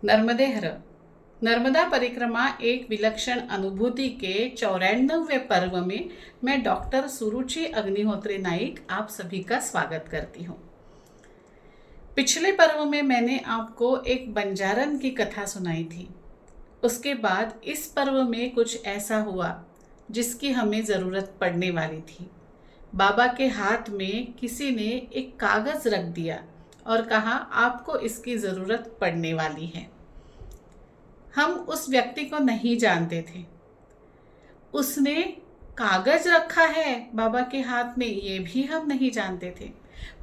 नर्मदे हर। नर्मदा परिक्रमा एक विलक्षण अनुभूति के 94वें पर्व में मैं डॉक्टर सुरुचि अग्निहोत्री नाइक आप सभी का स्वागत करती हूँ। पिछले पर्व में मैंने आपको एक बंजारन की कथा सुनाई थी। उसके बाद इस पर्व में कुछ ऐसा हुआ जिसकी हमें ज़रूरत पड़ने वाली थी। बाबा के हाथ में किसी ने एक कागज़ रख दिया और कहा, आपको इसकी ज़रूरत पड़ने वाली है। हम उस व्यक्ति को नहीं जानते थे। उसने कागज़ रखा है बाबा के हाथ में, ये भी हम नहीं जानते थे।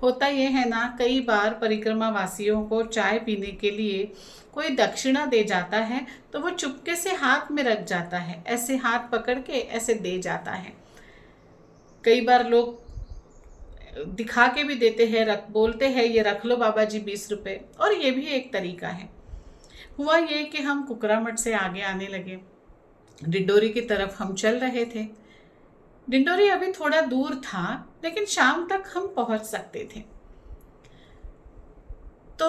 होता ये है ना, कई बार परिक्रमा वासियों को चाय पीने के लिए कोई दक्षिणा दे जाता है तो वो चुपके से हाथ में रख जाता है, ऐसे हाथ पकड़ के ऐसे दे जाता है। कई बार लोग दिखा के भी देते हैं, बोलते हैं ये रख लो बाबा जी 20 रुपये, और ये भी एक तरीका है। हुआ ये कि हम कुकरामठ से आगे आने लगे। डिंडोरी की तरफ हम चल रहे थे। डिंडोरी अभी थोड़ा दूर था, लेकिन शाम तक हम पहुंच सकते थे। तो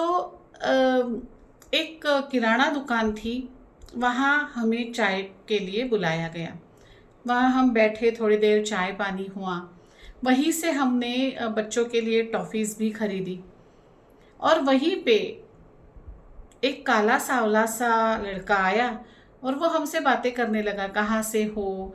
एक किराना दुकान थी, वहाँ हमें चाय के लिए बुलाया गया। वहाँ हम बैठे, थोड़ी देर चाय पानी हुआ। वहीं से हमने बच्चों के लिए टॉफ़ीज़ भी खरीदी, और वहीं पे एक काला सांवला सा लड़का आया और वो हमसे बातें करने लगा, कहाँ से हो,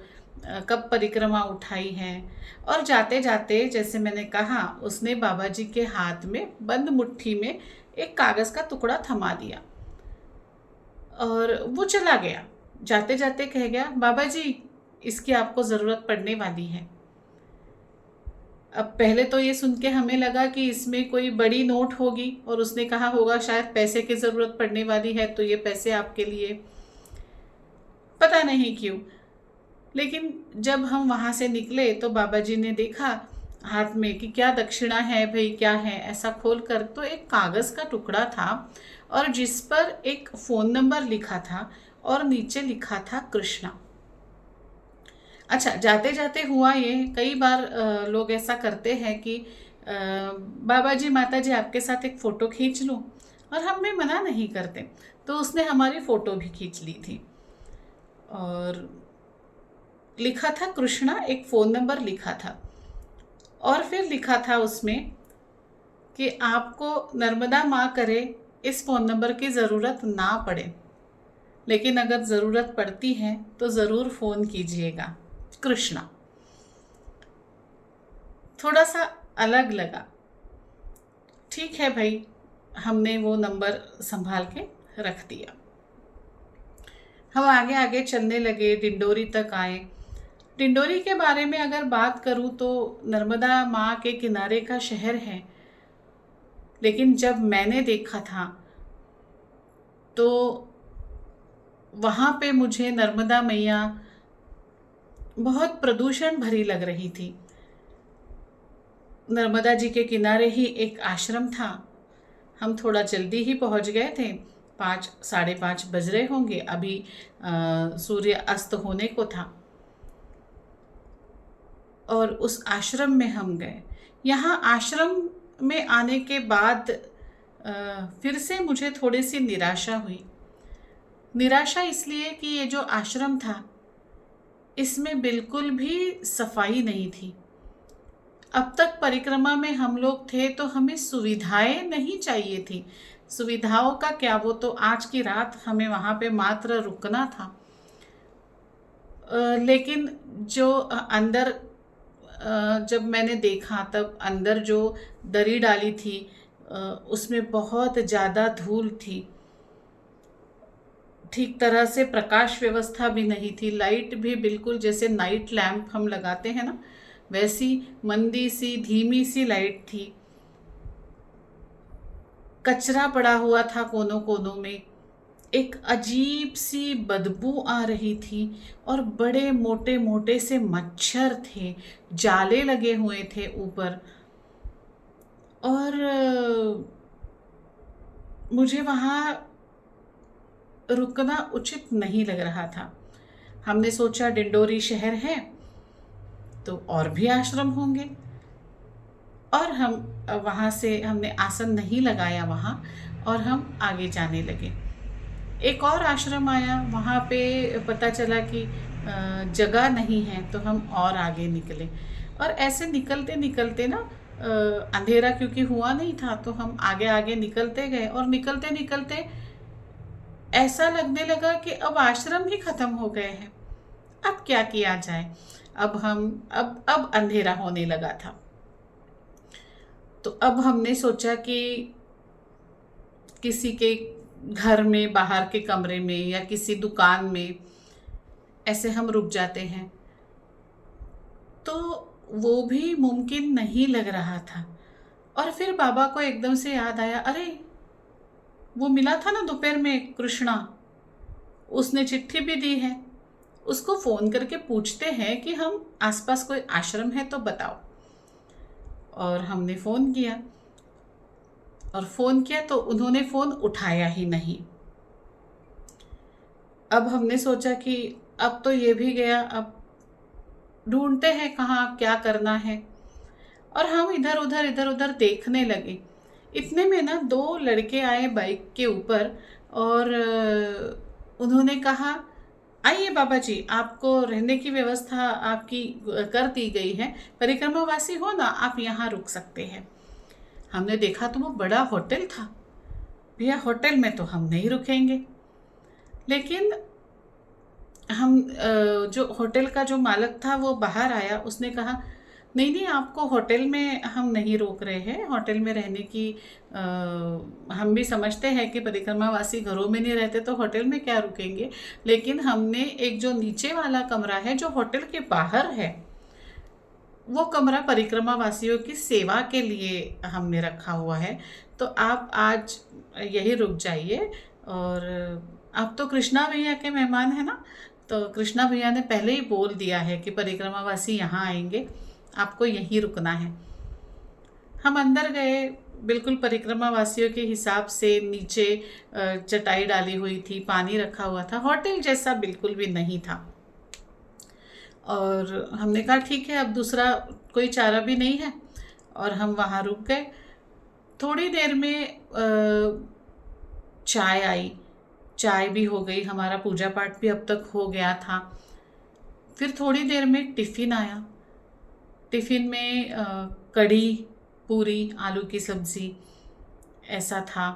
कब परिक्रमा उठाई है। और जाते जाते, जैसे मैंने कहा, उसने बाबा जी के हाथ में बंद मुट्ठी में एक कागज़ का टुकड़ा थमा दिया और वो चला गया। जाते जाते कह गया, बाबा जी इसकी आपको ज़रूरत पड़ने वाली है। अब पहले तो ये सुन के हमें लगा कि इसमें कोई बड़ी नोट होगी और उसने कहा होगा शायद पैसे की ज़रूरत पड़ने वाली है, तो ये पैसे आपके लिए, पता नहीं क्यों। लेकिन जब हम वहाँ से निकले तो बाबा जी ने देखा हाथ में कि क्या दक्षिणा है भाई, क्या है। ऐसा खोल कर तो एक कागज़ का टुकड़ा था और जिस पर एक फ़ोन नंबर लिखा था और नीचे लिखा था कृष्णा। अच्छा, जाते जाते हुआ ये, कई बार लोग ऐसा करते हैं कि बाबा जी माता जी आपके साथ एक फ़ोटो खींच लूँ, और हम भी मना नहीं करते। तो उसने हमारी फ़ोटो भी खींच ली थी और लिखा था कृष्णा, एक फ़ोन नंबर लिखा था, और फिर लिखा था उसमें कि आपको नर्मदा माँ करे इस फ़ोन नंबर की ज़रूरत ना पड़े, लेकिन अगर ज़रूरत पड़ती है तो ज़रूर फ़ोन कीजिएगा, कृष्णा। थोड़ा सा अलग लगा। ठीक है भाई, हमने वो नंबर संभाल के रख दिया। हम आगे आगे चलने लगे, डिंडोरी तक आए। डिंडोरी के बारे में अगर बात करूं तो नर्मदा माँ के किनारे का शहर है, लेकिन जब मैंने देखा था तो वहाँ पे मुझे नर्मदा मैया बहुत प्रदूषण भरी लग रही थी। नर्मदा जी के किनारे ही एक आश्रम था। हम थोड़ा जल्दी ही पहुँच गए थे, 5 साढ़े 5 बज रहे होंगे, अभी सूर्य अस्त होने को था। और उस आश्रम में हम गए। यहाँ आश्रम में आने के बाद फिर से मुझे थोड़ी सी निराशा हुई। निराशा इसलिए कि ये जो आश्रम था, इसमें बिल्कुल भी सफाई नहीं थी। अब तक परिक्रमा में हम लोग थे तो हमें सुविधाएं नहीं चाहिए थी। सुविधाओं का क्या, वो तो आज की रात हमें वहाँ पे मात्र रुकना था। लेकिन जो अंदर जब मैंने देखा, तब अंदर जो दरी डाली थी उसमें बहुत ज़्यादा धूल थी। ठीक तरह से प्रकाश व्यवस्था भी नहीं थी। लाइट भी बिल्कुल जैसे नाइट लैंप हम लगाते हैं ना, वैसी मंदी सी धीमी सी लाइट थी। कचरा पड़ा हुआ था कोनों कोनों में। एक अजीब सी बदबू आ रही थी और बड़े मोटे मोटे से मच्छर थे, जाले लगे हुए थे ऊपर। और मुझे वहाँ रुकना उचित नहीं लग रहा था। हमने सोचा डिंडोरी शहर है तो और भी आश्रम होंगे, और हम वहाँ से हमने आसन नहीं लगाया वहाँ, और हम आगे जाने लगे। एक और आश्रम आया, वहाँ पे पता चला कि जगह नहीं है, तो हम और आगे निकले। और ऐसे निकलते निकलते ना अंधेरा क्योंकि हुआ नहीं था, तो हम आगे आगे निकलते गए, और निकलते निकलते ऐसा लगने लगा कि अब आश्रम ही खत्म हो गए हैं। अब क्या किया जाए? अब अंधेरा होने लगा था। तो अब हमने सोचा कि किसी के घर में, बाहर के कमरे में, या किसी दुकान में ऐसे हम रुक जाते हैं। तो वो भी मुमकिन नहीं लग रहा था। और फिर बाबा को एकदम से याद आया, अरे वो मिला था ना दोपहर में कृष्णा, उसने चिट्ठी भी दी है, उसको फ़ोन करके पूछते हैं कि हम आसपास कोई आश्रम है तो बताओ। और हमने फ़ोन किया, और फ़ोन किया तो उन्होंने फ़ोन उठाया ही नहीं। अब हमने सोचा कि अब तो ये भी गया, अब ढूंढते हैं कहाँ क्या करना है। और हम इधर उधर देखने लगे। इतने में ना दो लड़के आए बाइक के ऊपर, और उन्होंने कहा, आइए बाबा जी, आपको रहने की व्यवस्था आपकी कर दी गई है, परिक्रमावासी हो ना, आप यहाँ रुक सकते हैं। हमने देखा तो वो बड़ा होटल था। भैया होटल में तो हम नहीं रुकेंगे। लेकिन हम जो होटल का जो मालिक था वो बाहर आया, उसने कहा, नहीं नहीं, आपको होटल में हम नहीं रोक रहे हैं। होटल में रहने की हम भी समझते हैं कि परिक्रमावासी घरों में नहीं रहते, तो होटल में क्या रुकेंगे। लेकिन हमने एक जो नीचे वाला कमरा है जो होटल के बाहर है, वो कमरा परिक्रमावासियों की सेवा के लिए हमने रखा हुआ है, तो आप आज यही रुक जाइए। और आप तो कृष्णा भैया के मेहमान हैं ना, तो कृष्णा भैया ने पहले ही बोल दिया है कि परिक्रमावासी यहाँ आएंगे, आपको यहीं रुकना है। हम अंदर गए, बिल्कुल परिक्रमावासियों के हिसाब से नीचे चटाई डाली हुई थी, पानी रखा हुआ था, होटल जैसा बिल्कुल भी नहीं था। और हमने कहा ठीक है, अब दूसरा कोई चारा भी नहीं है, और हम वहाँ रुक गए। थोड़ी देर में चाय आई, चाय भी हो गई, हमारा पूजा पाठ भी अब तक हो गया था। फिर थोड़ी देर में टिफ़िन आया। टिफ़िन में कढ़ी, पूरी, आलू की सब्ज़ी ऐसा था।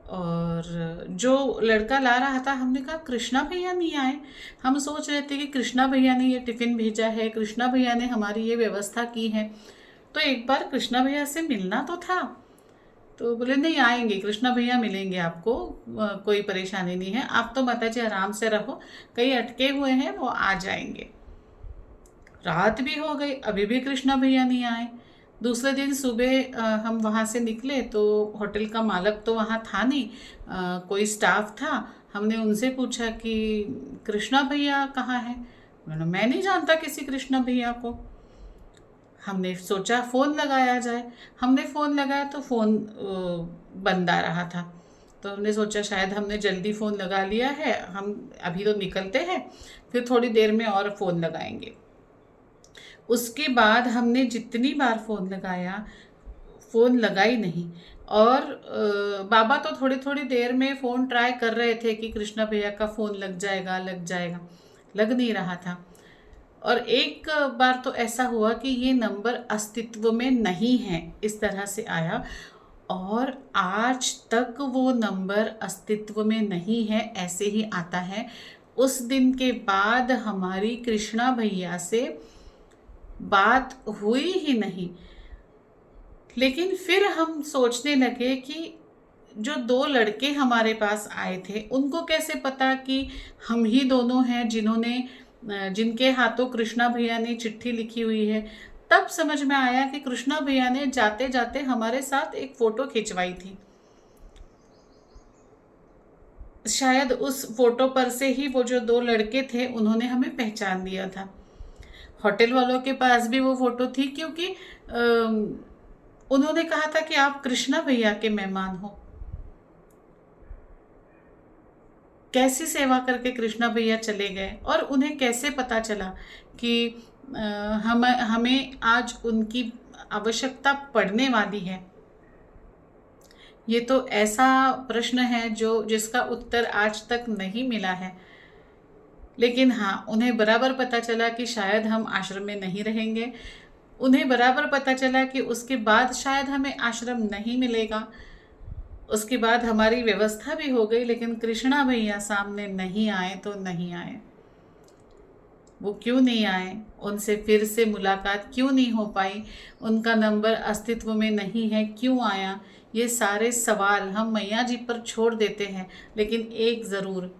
और जो लड़का ला रहा था, हमने कहा कृष्णा भैया नहीं आए। हम सोच रहे थे कि कृष्णा भैया ने ये टिफ़िन भेजा है, कृष्णा भैया ने हमारी ये व्यवस्था की है, तो एक बार कृष्णा भैया से मिलना तो था। तो बोले नहीं, आएंगे कृष्णा भैया, मिलेंगे आपको, कोई परेशानी नहीं है, आप तो माता जी आराम से रहो, कहीं अटके हुए हैं वो आ जाएंगे। रात भी हो गई, अभी भी कृष्णा भैया नहीं आए। दूसरे दिन सुबह हम वहाँ से निकले तो होटल का मालिक तो वहाँ था नहीं, कोई स्टाफ था। हमने उनसे पूछा कि कृष्णा भैया कहाँ हैं। मैं नहीं जानता किसी कृष्णा भैया को। हमने सोचा फ़ोन लगाया जाए। हमने फ़ोन लगाया तो फ़ोन बंद आ रहा था। तो हमने सोचा शायद हमने जल्दी फ़ोन लगा लिया है, हम अभी तो निकलते हैं, फिर थोड़ी देर में और फ़ोन लगाएंगे। उसके बाद हमने जितनी बार फ़ोन लगाया, फ़ोन लगा ही नहीं। और बाबा तो थोड़ी थोड़ी देर में फ़ोन ट्राई कर रहे थे कि कृष्णा भैया का फ़ोन लग जाएगा, लग जाएगा, लग नहीं रहा था। और एक बार तो ऐसा हुआ कि ये नंबर अस्तित्व में नहीं है, इस तरह से आया। और आज तक वो नंबर अस्तित्व में नहीं है, ऐसे ही आता है। उस दिन के बाद हमारी कृष्णा भैया से बात हुई ही नहीं। लेकिन फिर हम सोचने लगे कि जो दो लड़के हमारे पास आए थे, उनको कैसे पता कि हम ही दोनों हैं जिनके हाथों कृष्णा भैया ने चिट्ठी लिखी हुई है। तब समझ में आया कि कृष्णा भैया ने जाते जाते हमारे साथ एक फ़ोटो खिंचवाई थी। शायद उस फोटो पर से ही वो जो दो लड़के थे उन्होंने हमें पहचान लिया था। होटल वालों के पास भी वो फोटो थी, क्योंकि उन्होंने कहा था कि आप कृष्णा भैया के मेहमान हो। कैसी सेवा करके कृष्णा भैया चले गए, और उन्हें कैसे पता चला कि हमें आज उनकी आवश्यकता पड़ने वाली है। ये तो ऐसा प्रश्न है जिसका उत्तर आज तक नहीं मिला है। लेकिन हाँ, उन्हें बराबर पता चला कि शायद हम आश्रम में नहीं रहेंगे। उन्हें बराबर पता चला कि उसके बाद शायद हमें आश्रम नहीं मिलेगा। उसके बाद हमारी व्यवस्था भी हो गई, लेकिन कृष्णा भैया सामने नहीं आए तो नहीं आए। वो क्यों नहीं आए? उनसे फिर से मुलाकात क्यों नहीं हो पाई? उनका नंबर अस्तित्व में नहीं है, क्यों आया? ये सारे सवाल हम मैया जी पर छोड़ देते हैं। लेकिन एक ज़रूर,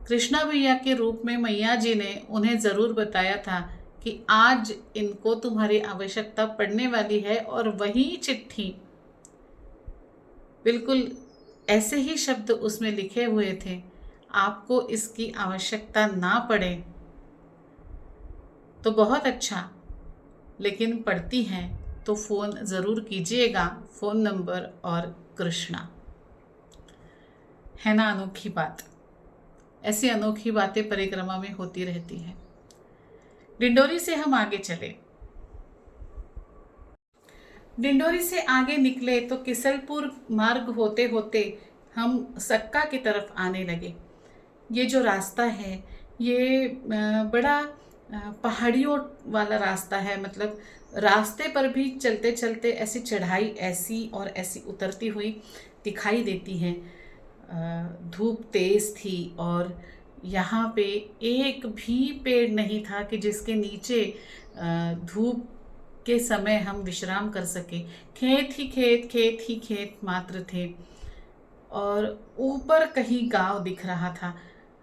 कृष्णा भैया के रूप में मैया जी ने उन्हें ज़रूर बताया था कि आज इनको तुम्हारी आवश्यकता पड़ने वाली है। और वही चिट्ठी, बिल्कुल ऐसे ही शब्द उसमें लिखे हुए थे, आपको इसकी आवश्यकता ना पड़े तो बहुत अच्छा, लेकिन पड़ती हैं तो फ़ोन ज़रूर कीजिएगा। फ़ोन नंबर और कृष्णा। है ना अनोखी बात? ऐसी अनोखी बातें परिक्रमा में होती रहती हैं। डिंडोरी से हम आगे चले। डिंडोरी से आगे निकले तो किसलपुर मार्ग होते होते हम सक्का की तरफ आने लगे। ये जो रास्ता है ये बड़ा पहाड़ियों वाला रास्ता है। मतलब रास्ते पर भी चलते चलते ऐसी चढ़ाई ऐसी और ऐसी उतरती हुई दिखाई देती है। धूप तेज़ थी और यहाँ पे एक भी पेड़ नहीं था कि जिसके नीचे धूप के समय हम विश्राम कर सके। खेत ही खेत, खेत ही खेत मात्र थे और ऊपर कहीं गांव दिख रहा था।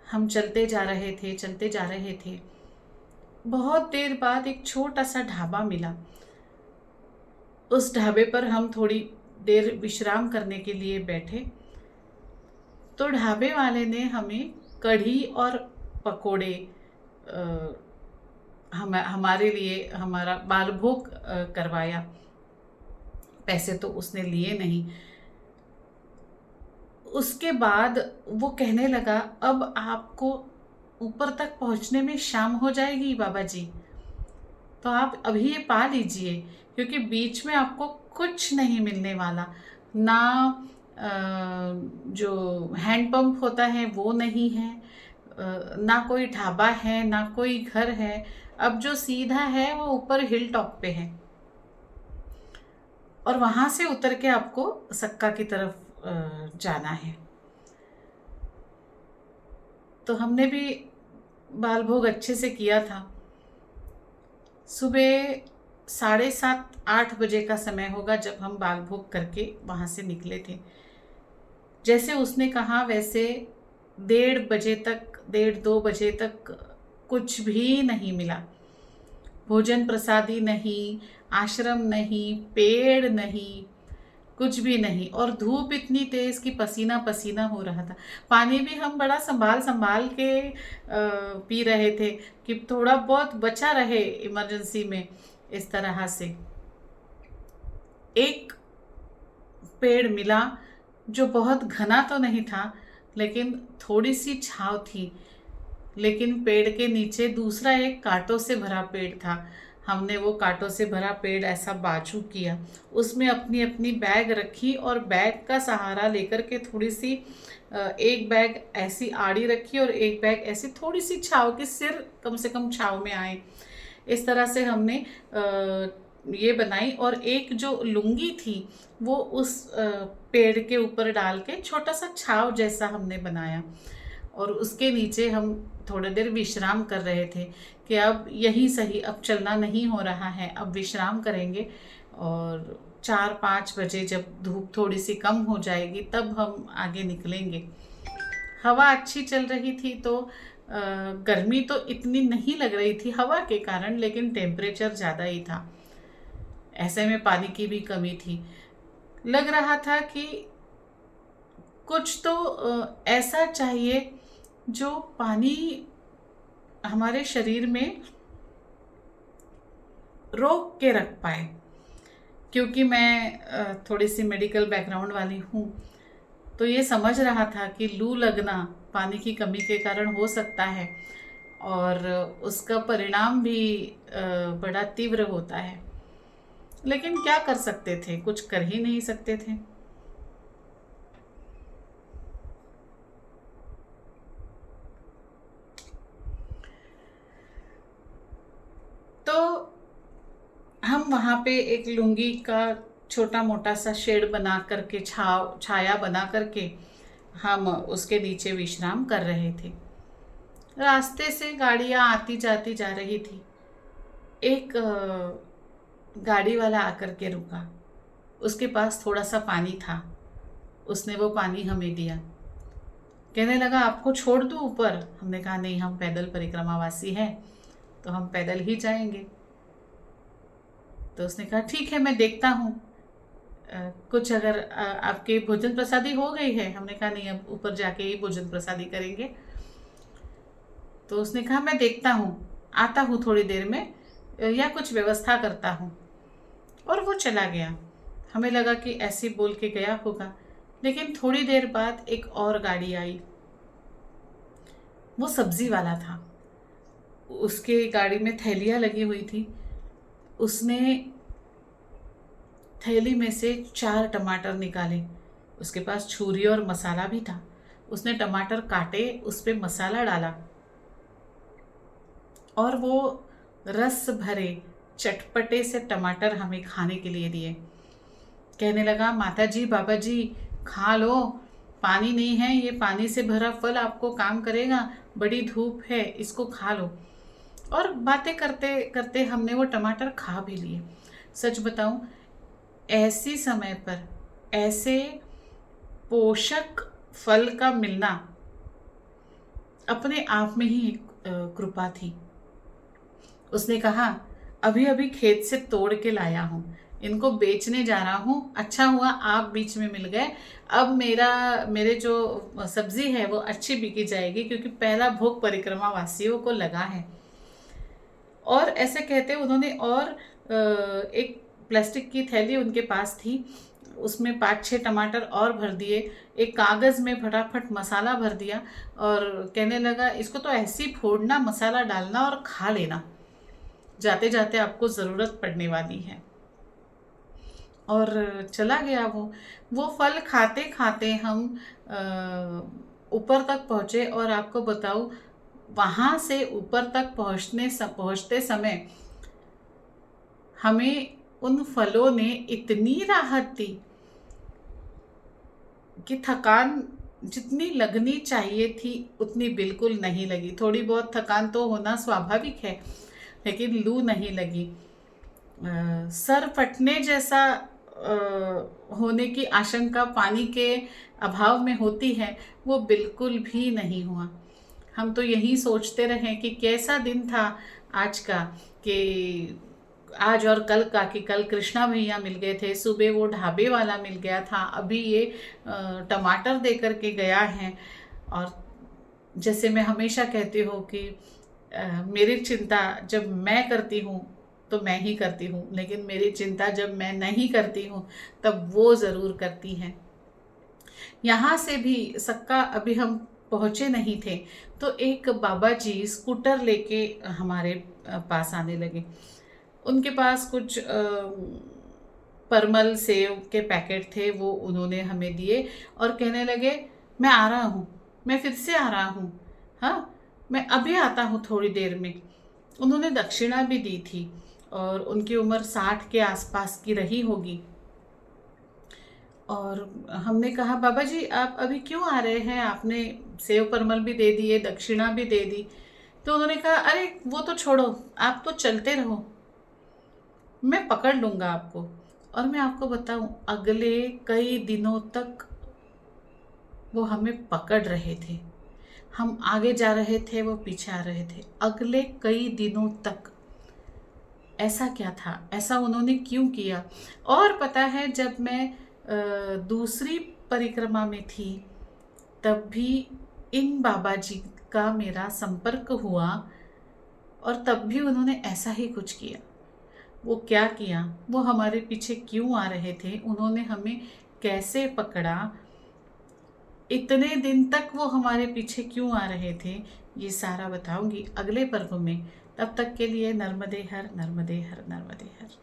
हम चलते जा रहे थे, चलते जा रहे थे। बहुत देर बाद एक छोटा सा ढाबा मिला। उस ढाबे पर हम थोड़ी देर विश्राम करने के लिए बैठे तो ढाबे वाले ने हमें कढ़ी और पकोड़े हमारे लिए हमारा बालभोग करवाया। पैसे तो उसने लिए नहीं। उसके बाद वो कहने लगा, अब आपको ऊपर तक पहुंचने में शाम हो जाएगी बाबा जी, तो आप अभी ये पा लीजिए, क्योंकि बीच में आपको कुछ नहीं मिलने वाला। ना जो हैंडपंप होता है वो नहीं है, ना कोई ढाबा है, ना कोई घर है। अब जो सीधा है वो ऊपर हिल टॉप पे है और वहाँ से उतर के आपको सक्का की तरफ जाना है। तो हमने भी बाल भोग अच्छे से किया था। सुबह 7:30-8 बजे का समय होगा जब हम बाल भोग करके वहाँ से निकले थे। जैसे उसने कहा वैसे 1:30 बजे तक, 1:30-2 बजे तक कुछ भी नहीं मिला। भोजन प्रसादी नहीं, आश्रम नहीं, पेड़ नहीं, कुछ भी नहीं। और धूप इतनी तेज कि पसीना पसीना हो रहा था। पानी भी हम बड़ा संभाल संभाल के पी रहे थे कि थोड़ा बहुत बचा रहे इमरजेंसी में। इस तरह से एक पेड़ मिला जो बहुत घना तो नहीं था, लेकिन थोड़ी सी छांव थी। लेकिन पेड़ के नीचे दूसरा एक कांटों से भरा पेड़ था। हमने वो कांटों से भरा पेड़ ऐसा बाजू किया, उसमें अपनी अपनी बैग रखी और बैग का सहारा लेकर के थोड़ी सी एक बैग ऐसी आड़ी रखी और एक बैग ऐसी थोड़ी सी छांव की, सिर कम से कम छांव में आए। इस तरह से हमने ये बनाई। और एक जो लुंगी थी वो उस पेड़ के ऊपर डाल के छोटा सा छाव जैसा हमने बनाया और उसके नीचे हम थोड़ी देर विश्राम कर रहे थे कि अब यही सही, अब चलना नहीं हो रहा है, अब विश्राम करेंगे और 4-5 बजे जब धूप थोड़ी सी कम हो जाएगी तब हम आगे निकलेंगे। हवा अच्छी चल रही थी तो गर्मी तो इतनी नहीं लग रही थी हवा के कारण, लेकिन टेम्परेचर ज़्यादा ही था। ऐसे में पानी की भी कमी थी। लग रहा था कि कुछ तो ऐसा चाहिए जो पानी हमारे शरीर में रोक के रख पाए। क्योंकि मैं थोड़ी सी मेडिकल बैकग्राउंड वाली हूँ तो ये समझ रहा था कि लू लगना पानी की कमी के कारण हो सकता है और उसका परिणाम भी बड़ा तीव्र होता है। लेकिन क्या कर सकते थे, कुछ कर ही नहीं सकते थे। वहाँ पे एक लुंगी का छोटा मोटा सा शेड बना करके, छाया बना करके हम उसके नीचे विश्राम कर रहे थे। रास्ते से गाड़ियाँ आती जाती जा रही थी। एक गाड़ी वाला आकर के रुका। उसके पास थोड़ा सा पानी था। उसने वो पानी हमें दिया। कहने लगा, आपको छोड़ दूँ ऊपर? हमने कहा, नहीं, हम पैदल परिक्रमावासी हैं, तो हम पैदल ही जाएंगे। तो उसने कहा, ठीक है, मैं देखता हूँ, कुछ अगर आपके भोजन प्रसादी हो गई है। हमने कहा, नहीं, अब ऊपर जाके ही भोजन प्रसादी करेंगे। तो उसने कहा, मैं देखता हूँ, आता हूँ थोड़ी देर में, या कुछ व्यवस्था करता हूँ। और वो चला गया। हमें लगा कि ऐसे बोल के गया होगा, लेकिन थोड़ी देर बाद एक और गाड़ी आई। वो सब्जी वाला था। उसके गाड़ी में थैलियाँ लगी हुई थी। उसने थैली में से 4 टमाटर निकाले। उसके पास छुरी और मसाला भी था। उसने टमाटर काटे, उस पे मसाला डाला और वो रस भरे चटपटे से टमाटर हमें खाने के लिए दिए। कहने लगा, माता जी, बाबा जी, खा लो, पानी नहीं है, ये पानी से भरा फल आपको काम करेगा, बड़ी धूप है, इसको खा लो। और बातें करते करते हमने वो टमाटर खा भी लिए। सच बताऊं, ऐसी समय पर ऐसे पोषक फल का मिलना अपने आप में ही एक कृपा थी। उसने कहा, अभी अभी खेत से तोड़ के लाया हूँ, इनको बेचने जा रहा हूँ, अच्छा हुआ आप बीच में मिल गए। अब मेरे जो सब्जी है वो अच्छी बिकी जाएगी, क्योंकि पहला भोग परिक्रमा वासियों को लगा है। और ऐसे कहते उन्होंने और एक प्लास्टिक की थैली उनके पास थी, उसमें 5-6 टमाटर और भर दिए, एक कागज़ में फटाफट मसाला भर दिया और कहने लगा, इसको तो ऐसे ही फोड़ना, मसाला डालना और खा लेना, जाते जाते आपको ज़रूरत पड़ने वाली है। और चला गया वो फल खाते खाते हम ऊपर तक पहुँचे। और आपको बताऊँ, वहाँ से ऊपर तक पहुँचते समय हमें उन फलों ने इतनी राहत दी कि थकान जितनी लगनी चाहिए थी उतनी बिल्कुल नहीं लगी। थोड़ी बहुत थकान तो होना स्वाभाविक है, लेकिन लू नहीं लगी। सर फटने जैसा होने की आशंका पानी के अभाव में होती है, वो बिल्कुल भी नहीं हुआ। हम तो यही सोचते रहे कि कैसा दिन था आज का, कि आज और कल का, कि कल कृष्णा भैया मिल गए थे, सुबह वो ढाबे वाला मिल गया था, अभी ये टमाटर दे करके गया है। और जैसे मैं हमेशा कहती हूँ कि मेरी चिंता जब मैं करती हूँ तो मैं ही करती हूँ, लेकिन मेरी चिंता जब मैं नहीं करती हूँ तब वो ज़रूर करती हैं। यहाँ से भी सक्का अभी हम पहुँचे नहीं थे तो एक बाबा जी स्कूटर लेके हमारे पास आने लगे। उनके पास कुछ परमल सेव के पैकेट थे, वो उन्होंने हमें दिए और कहने लगे, मैं आ रहा हूँ, मैं फिर से आ रहा हूँ, हाँ, मैं अभी आता हूँ थोड़ी देर में। उन्होंने दक्षिणा भी दी थी और उनकी उम्र 60 के आसपास की रही होगी। और हमने कहा, बाबा जी आप अभी क्यों आ रहे हैं, आपने सेव परमल भी दे दिए, दक्षिणा भी दे दी। तो उन्होंने कहा, अरे वो तो छोड़ो, आप तो चलते रहो, मैं पकड़ लूँगा आपको। और मैं आपको बताऊँ, अगले कई दिनों तक वो हमें पकड़ रहे थे। हम आगे जा रहे थे, वो पीछे आ रहे थे, अगले कई दिनों तक। ऐसा क्या था, ऐसा उन्होंने क्यों किया? और पता है, जब मैं दूसरी परिक्रमा में थी तब भी इन बाबा जी का मेरा संपर्क हुआ और तब भी उन्होंने ऐसा ही कुछ किया। वो क्या किया, वो हमारे पीछे क्यों आ रहे थे, उन्होंने हमें कैसे पकड़ा, इतने दिन तक वो हमारे पीछे क्यों आ रहे थे, ये सारा बताऊंगी अगले पर्व में। तब तक के लिए नर्मदे हर, नर्मदे हर, नर्मदे हर।